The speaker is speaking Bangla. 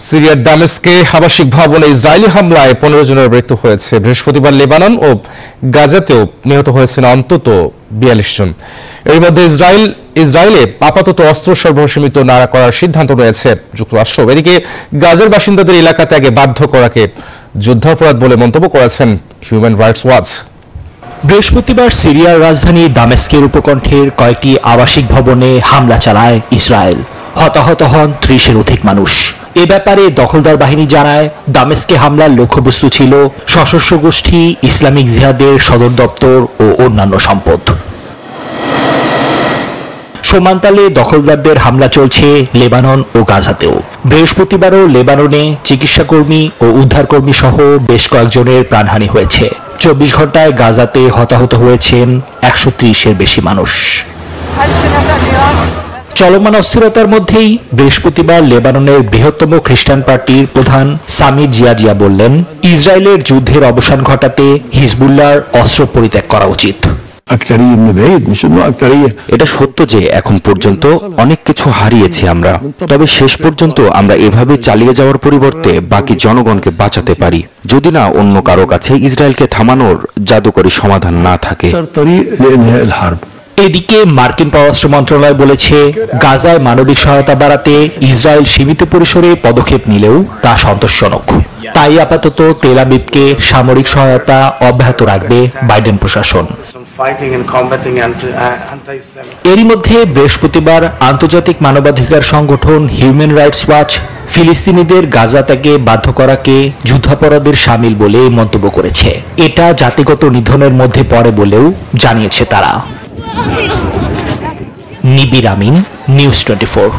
সিরিয়ার দামেস্কে আবাসিক ভবনে ইসরায়েলি হামলায় 15 জনের মৃত্যু হয়েছে। বৃহস্পতিবার লেবানন ও গাজাতেও নিহত হয়েছেন অন্তত 42 জন। এর মধ্যে ইসরায়েলে আপাতত অস্ত্র সরবরাহ সীমিত না করার সিদ্ধান্ত নিয়েছে যুক্তরাষ্ট্র। এদিকে গাজার বাসিন্দাদের এলাকা ত্যাগে বাধ্য করাকে যুদ্ধাপরাধ বলে মন্তব্য করেছেন হিউম্যান রাইটস ওয়াচ। বৃহস্পতিবার সিরিয়ার রাজধানী দামেস্কের উপকণ্ঠের কয়েকটি আবাসিক ভবনে হামলা চালায় ইসরায়েল। হতাহত হন 30-এর অধিক মানুষ। এ ব্যাপারে দখলদার বাহিনী জানায়, দামেস্কে হামলার লক্ষ্যবস্তু ছিল সশস্ত্র গোষ্ঠী ইসলামিক জিহাদের সদর দপ্তর ও অন্যান্য সম্পদ। সমান্তালে দখলদারদের হামলা চলছে লেবানন ও গাজাতেও। বৃহস্পতিবারও লেবাননে চিকিৎসাকর্মী ও উদ্ধারকর্মী সহ বেশ কয়েকজনের প্রাণহানি হয়েছে। 24 ঘন্টায় গাজাতে হতাহত হয়েছেন 130-এর বেশি মানুষ। চলমান অস্থিরতার মধ্যেই বৃহস্পতিবার লেবাননের বৃহত্তম খ্রিস্টান পার্টির প্রধান সামির জিয়াজিয়া বললেন, ইসরায়েলের যুদ্ধের অবসান ঘটাতে হিজবুল্লাহর অস্ত্র পরিত্যাগ করা উচিত। এটা সত্য যে এখন পর্যন্ত অনেক কিছু হারিয়েছি আমরা, তবে শেষ পর্যন্ত আমরা এভাবে চালিয়ে যাওয়ার পরিবর্তে বাকি জনগণকে বাঁচাতে পারি, যদি না অন্য কারো কাছে ইসরায়েলকে থামানোর জাদুকরী সমাধান না থাকে। এদিকে মার্কিন পররাষ্ট্র মন্ত্রণালয় বলেছে, গাজায় মানবিক সহায়তা বাড়াতে ইসরায়েল সীমিত পরিসরে পদক্ষেপ নিলেও তা সন্তোষজনক। তাই আপাতত তেল আবিবকে সামরিক সহায়তা অব্যাহত রাখবে বাইডেন প্রশাসন। এরই মধ্যে বৃহস্পতিবার আন্তর্জাতিক মানবাধিকার সংগঠন হিউম্যান রাইটস ওয়াচ ফিলিস্তিনিদের গাজা ত্যাগে বাধ্য করাকে যুদ্ধাপরাধের শামিল বলে মন্তব্য করেছে। এটা জাতিগত নিধনের মধ্যে পড়ে বলেও জানিয়েছে তারা। নিবির আমিন, নিউজ 24।